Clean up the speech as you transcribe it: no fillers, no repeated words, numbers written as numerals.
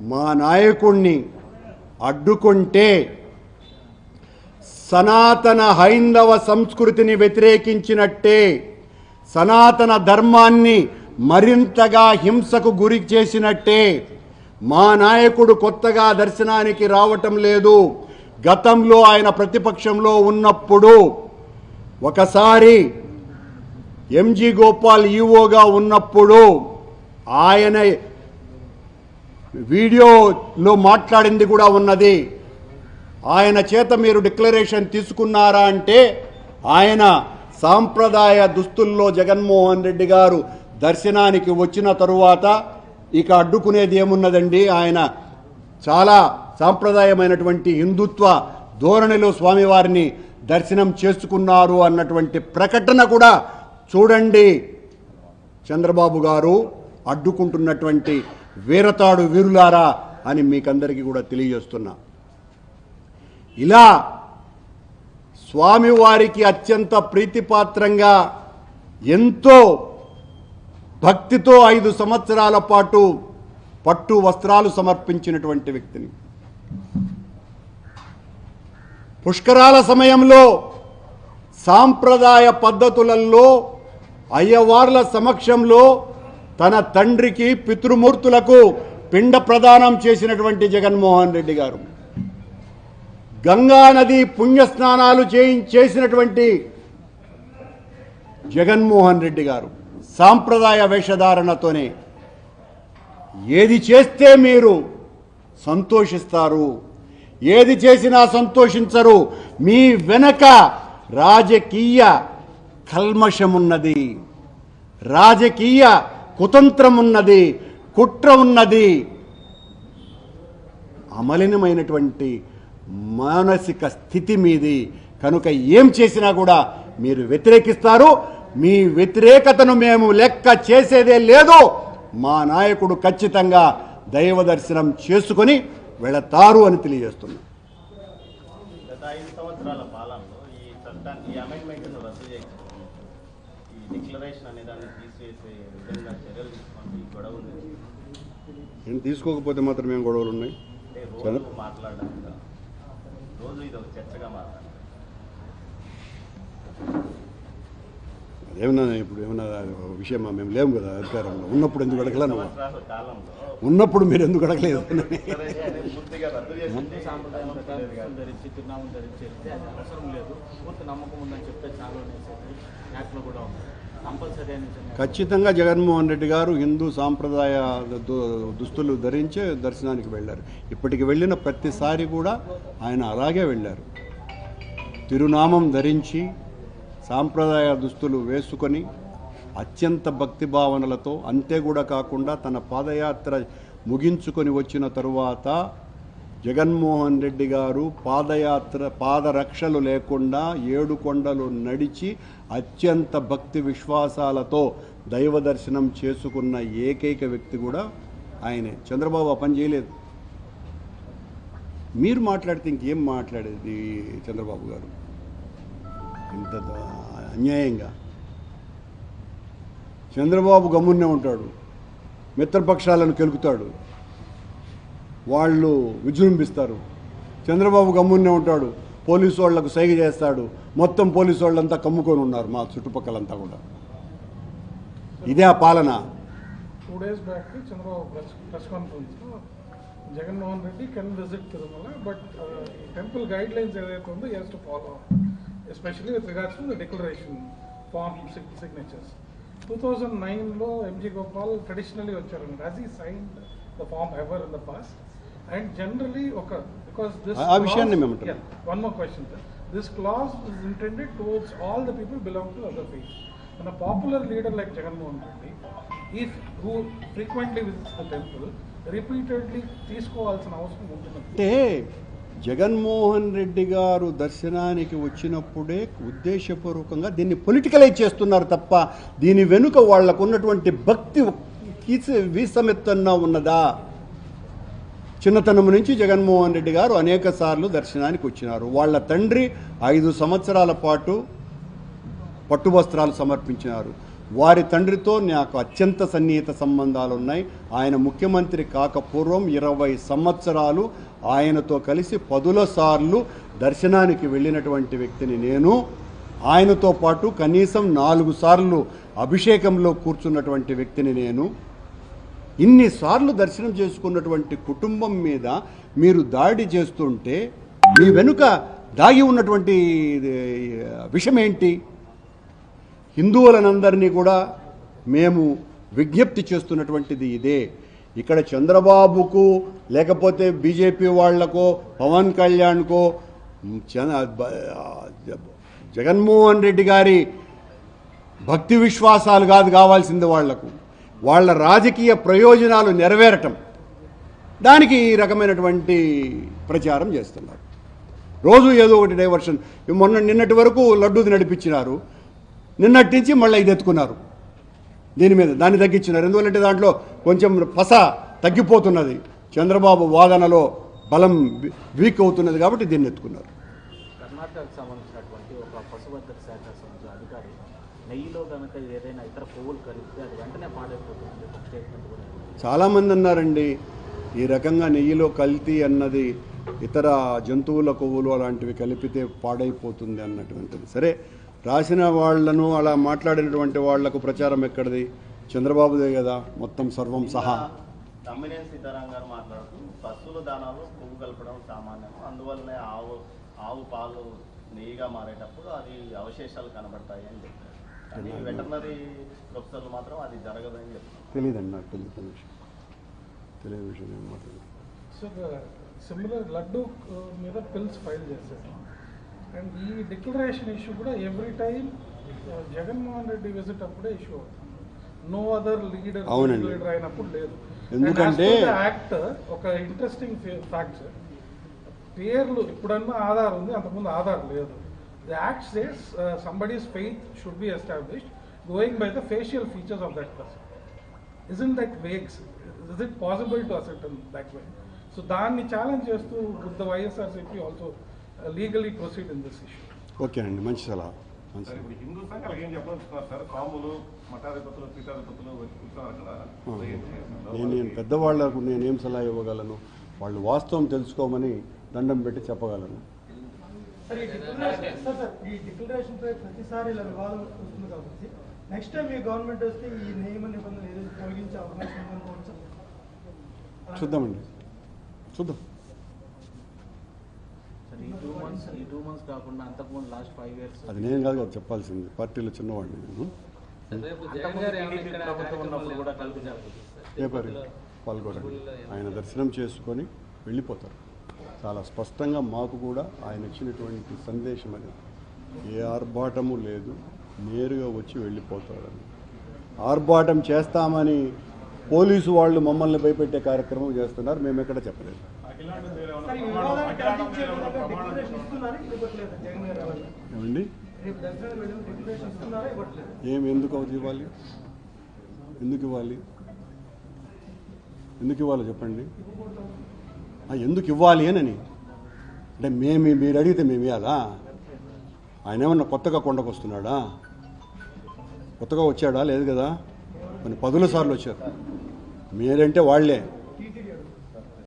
మా నాయకుణ్ణి అడ్డుకుంటే సనాతన హైందవ సంస్కృతిని వ్యతిరేకించినట్టే, సనాతన ధర్మాన్ని మరింతగా హింసకు గురి చేసినట్టే. మా నాయకుడు కొత్తగా దర్శనానికి రావటం లేదు. గతంలో ఆయన ప్రతిపక్షంలో ఉన్నప్పుడు ఒకసారి ఎంజీ గోపాల్ ఈవోగా ఉన్నప్పుడు ఆయన వీడియోలో మాట్లాడింది కూడా ఉన్నది. ఆయన చేత మీరు డిక్లరేషన్ తీసుకున్నారా అంటే ఆయన సాంప్రదాయ దుస్తుల్లో జగన్మోహన్ రెడ్డి గారు దర్శనానికి వచ్చిన తరువాత ఇక అడ్డుకునేది ఏమున్నదండి? ఆయన చాలా సాంప్రదాయమైనటువంటి హిందుత్వ ధోరణిలో స్వామివారిని దర్శనం చేసుకున్నారు అన్నటువంటి ప్రకటన కూడా చూడండి. చంద్రబాబు గారు అడ్డుకుంటున్నటువంటి వీరతాడు వీరులారా అని మీకందరికీ కూడా తెలియజేస్తున్నా. ఇలా స్వామివారికి అత్యంత ప్రీతిపాత్రంగా ఎంతో భక్తితో 5 సంవత్సరాల పాటు పట్టు వస్త్రాలు సమర్పించినటువంటి వ్యక్తిని, పుష్కరాల సమయంలో సాంప్రదాయ పద్ధతులలో అయ్యవార్ల సమక్షంలో తన తండ్రికి పితృమూర్తులకు పిండ ప్రదానం చేసినటువంటి జగన్మోహన్ రెడ్డి గారు, గంగా నది పుణ్యస్నానాలు చేసినటువంటి జగన్మోహన్ రెడ్డి గారు సాంప్రదాయ వేషధారణతోనే ఏది చేస్తే మీరు సంతోషిస్తారు, ఏది చేసినా సంతోషించరు. మీ వెనక రాజకీయ కల్మషం ఉన్నది, రాజకీయ కుతంత్రం ఉన్నది, కుట్ర ఉన్నది, అమలినమైనటువంటి మానసిక స్థితి మీది. కనుక ఏం చేసినా కూడా మీరు వ్యతిరేకిస్తారు. మీ వ్యతిరేకతను మేము లెక్క చేసేదే లేదు. మా నాయకుడు ఖచ్చితంగా దైవ దర్శనం చేసుకొని వెళతారు అని తెలియజేస్తున్నాం. గత 5 సంవత్సరాల పాలనలో ఈ చట్టాన్ని అమెండ్మెంట్ను రద్దు చేసి ఈ డిక్లరేషన్ అనే దాన్ని తీసివేసే విధంగా చర్యలు తీసుకోండి. గొడవ ఉంది, నేను తీసుకోకపోతే మాత్రం ఏం గొడవలు ఉన్నాయి? రోజు మాట్లాడడం, రోజు ఇది ఒక చర్చగా మాట్లాడాలి. అదేమన్నా ఇప్పుడు ఏమన్నా విషయం మేము లేము కదా అధికారంలో ఉన్నప్పుడు ఎందుకు అడగలను? కాలంలో ఉన్నప్పుడు మీరు ఎందుకు అడగలేదు? పూర్తిగా రద్దు చేసి తిరునామం ధరించి అవసరం లేదు, పూర్తి నమ్మకం ఉందని చెప్తే చాలా యాక్ట్లో కూడా ఉంది. కంపల్సరీ అని ఖచ్చితంగా జగన్మోహన్ రెడ్డి గారు హిందూ సాంప్రదాయ దుస్తులు ధరించే దర్శనానికి వెళ్ళారు. ఇప్పటికి వెళ్ళిన ప్రతిసారి కూడా ఆయన అలాగే వెళ్ళారు. తిరునామం ధరించి సాంప్రదాయ దుస్తులు వేసుకొని అత్యంత భక్తి భావనలతో, అంతే కూడా కాకుండా తన పాదయాత్ర ముగించుకొని వచ్చిన తరువాత జగన్మోహన్ రెడ్డి గారు పాదరక్షలు లేకుండా 7 కొండలు నడిచి అత్యంత భక్తి విశ్వాసాలతో దైవ దర్శనం చేసుకున్న ఏకైక వ్యక్తి కూడా ఆయనే. చంద్రబాబు ఆ పని చేయలేదు. మీరు మాట్లాడితే ఇంకేం మాట్లాడేది చంద్రబాబు గారు? ఇంత అన్యాయంగా చంద్రబాబు గమ్మున్నే ఉంటాడు, మిత్రపక్షాలను కెలుకుతాడు, వాళ్ళు విజృంభిస్తారు. చంద్రబాబు గమ్మున్నే ఉంటాడు, పోలీసు వాళ్లకు సైగ చేస్తాడు. మొత్తం పోలీసు వాళ్ళంతా కమ్ముకొని ఉన్నారు మా చుట్టుపక్కలంతా కూడా. ఇదే ఆ పాలన. 2 days back చంద్రబాబు ప్రెస్ కాన్ఫరెన్స్లో Jaganmohan Reddy can visit Tirumala, but temple guidelines ఏదైతే ఉందో he has to follow, especially with regards to the declaration form signatures. 2009లో ఎంజీ గోపాల్ ట్రెడిషనల్లీ వచ్చారండి. Has he signed the form ever in the past? And generally because this one more question, sir. This clause is intended towards all the people belong to other faiths. And a popular leader like Jagannath Reddy, who frequently visits the temple, repeatedly తీసుకోవాల్సిన అవసరం ఉంటుంది. అంటే జగన్మోహన్ రెడ్డి గారు దర్శనానికి వచ్చినప్పుడే ఉద్దేశపూర్వకంగా దీన్ని politicise చేస్తున్నారు తప్ప దీని వెనుక వాళ్లకు ఉన్నటువంటి భక్తి వీసమెత్తన్నా ఉన్నదా? చిన్నతనం నుంచి జగన్మోహన్ రెడ్డి గారు అనేక సార్లు దర్శనానికి వచ్చినారు. వాళ్ళ తండ్రి 5 సంవత్సరాల పాటు పట్టు వస్త్రాలు సమర్పించినారు. వారి తండ్రితో నాకు అత్యంత సన్నిహిత సంబంధాలు ఉన్నాయి. ఆయన ముఖ్యమంత్రి కాకపూర్వం 20 సంవత్సరాలు ఆయనతో కలిసి 10 సార్లు దర్శనానికి వెళ్ళినటువంటి వ్యక్తిని నేను. ఆయనతో పాటు కనీసం 4 సార్లు అభిషేకంలో కూర్చున్నటువంటి వ్యక్తిని నేను. ఇన్నిసార్లు దర్శనం చేసుకున్నటువంటి కుటుంబం మీద మీరు దాడి చేస్తుంటే మీ వెనుక దాగి ఉన్నటువంటి విషయం ఏంటి? హిందువులనందరినీ కూడా మేము విజ్ఞప్తి చేస్తున్నటువంటిది ఇదే. ఇక్కడ చంద్రబాబుకు లేకపోతే బీజేపీ వాళ్లకో పవన్ కళ్యాణ్కో జగన్మోహన్ రెడ్డి గారి భక్తి విశ్వాసాలు కాదు కావాల్సింది వాళ్లకు, వాళ్ళ రాజకీయ ప్రయోజనాలు నెరవేరటం. దానికి ఈ రకమైనటువంటి ప్రచారం చేస్తున్నారు. రోజు ఏదో ఒకటి డైవర్షన్. నిన్నటి వరకు లడ్డూది నడిపించినారు, నిన్నటి నుంచి మళ్ళీ ఇది ఎత్తుకున్నారు, దీని మీద దాన్ని తగ్గించినారు. ఎందుకంటే దాంట్లో కొంచెం పస తగ్గిపోతున్నది, చంద్రబాబు వాదనలో బలం వీక్ అవుతున్నది కాబట్టి దీన్ని ఎత్తుకున్నారు. కర్ణాటకకు సంబంధించినటువంటి ఒక పశువైద్య శాఖ సంబంధించిన అధికారి నెయ్యిలో కనుక ఏదైనా ఇతర పువ్వులు కలిపితే అది వెంటనే పాడైపోతుంది ఒక స్టేట్మెంట్ కూడా. చాలామంది అన్నారండి ఈ రకంగా నెయ్యిలో కల్తీ అన్నది ఇతర జంతువుల కొవ్వులు అలాంటివి కలిపితే పాడైపోతుంది అన్నటువంటిది. సరే, రాసిన వాళ్లను అలా మాట్లాడినటువంటి వాళ్లకు ప్రచారం ఎక్కడిది? చంద్రబాబుదే కదా మొత్తం సర్వం సహా. తమ్మినేని సీతారాం గారు మాట్లాడుతూ పశువుల దానాలు పువ్వు కలపడం సామాన్యం, అందువల్లనే ఆవు పాలు నెయ్యిగా మారేటప్పుడు అది అవశేషాలు కనబడతాయి అని చెప్పారు. కానీ వెటర్నరీ ప్రొఫెసర్లు మాత్రం అది జరగదని చెప్తారు. తెలియదండి, నాకు తెలియని విషయం ఏం మాట్లాడదు. సో సిమిలర్ లడ్డు మీద పిల్స్ ఫైల్ చేశారు. అండ్ ఈ డిక్లరేషన్ ఇష్యూ కూడా every time Jaganmohan Reddy visit అప్పుడే ఇష్యూ అవుతుంది. నో అదర్ లీడర్ అయినప్పుడు లేదు. ఎందుకంటే యాక్ట్ ఒక ఇంట్రెస్టింగ్ ఫ్యాక్ట్, పేర్లు ఇప్పుడన్నా ఆధార్ ఉంది, అంతకుముందు ఆధార్ లేదు. The act says somebody's faith should be established going by the facial features of that person. Isn't that vague? Is it possible to ascertain that way? So దాన్ని ఛాలెంజ్ చేస్తూ would the YSRCP also legally proceed in this issue? ఓకేనండి, మంచి సలహా. ఇప్పుడు హిందూ సంఘాలు ఏం చెప్పదలుచుకున్నారు sir? స్వాములు, మఠాధిపతులు, పీఠాధిపతులు కూర్చున్నారు అక్కడ. నేను పెద్దవాళ్లకు నేనేం సలహా ఇవ్వగలను? వాళ్ళు వాస్తవం తెలుసుకోమని దండం పెట్టి చెప్పగలను. ఈ డిక్లరేషన్ పై ప్రతిసారి ఇలా వివాదం వస్తుంది కాబట్టి నెక్స్ట్ టైం ఈ గవర్నమెంట్ వస్తే ఈ నియమ నిబంధనలు ఏదైతే తొలగించే అవకాశం ఉందనుకోవచ్చు. చూద్దామండి, చూద్దాం. ఈ 2 months కాకుండా అంతకుముందు లాస్ట్ 5 years అది నేను కాదు కదా చెప్పాల్సింది, పార్టీలో చిన్నవాడిని నేను. కూడా కలిపి జరుగుతుంది. పేపర్ పాల్గొనండి, ఆయన దర్శనం చేసుకొని వెళ్ళిపోతారు. చాలా స్పష్టంగా మాకు కూడా ఆయన ఇచ్చినటువంటి సందేశం అది, ఏ ఆర్భాటము లేదు, నేరుగా వచ్చి వెళ్ళిపోతారని. ఆర్భాటం చేస్తామని పోలీసు వాళ్ళు మమ్మల్ని భయపెట్టే కార్యక్రమం చేస్తున్నారు, మేము ఎక్కడ చెప్పలేదు. ఏమండి ఎందుకు అవుతుంది ఇవ్వాలి? ఎందుకు ఇవ్వాలి చెప్పండి. ఎందుకు ఇవ్వాలి అని అంటే మీరు అడిగితే మేము ఇవ్వాలా? ఆయన ఏమన్నా కొత్తగా కొండకు వస్తున్నాడా? కొత్తగా వచ్చాడా? లేదు కదా, కొన్ని 10 సార్లు వచ్చారు. మీరంటే వాళ్లే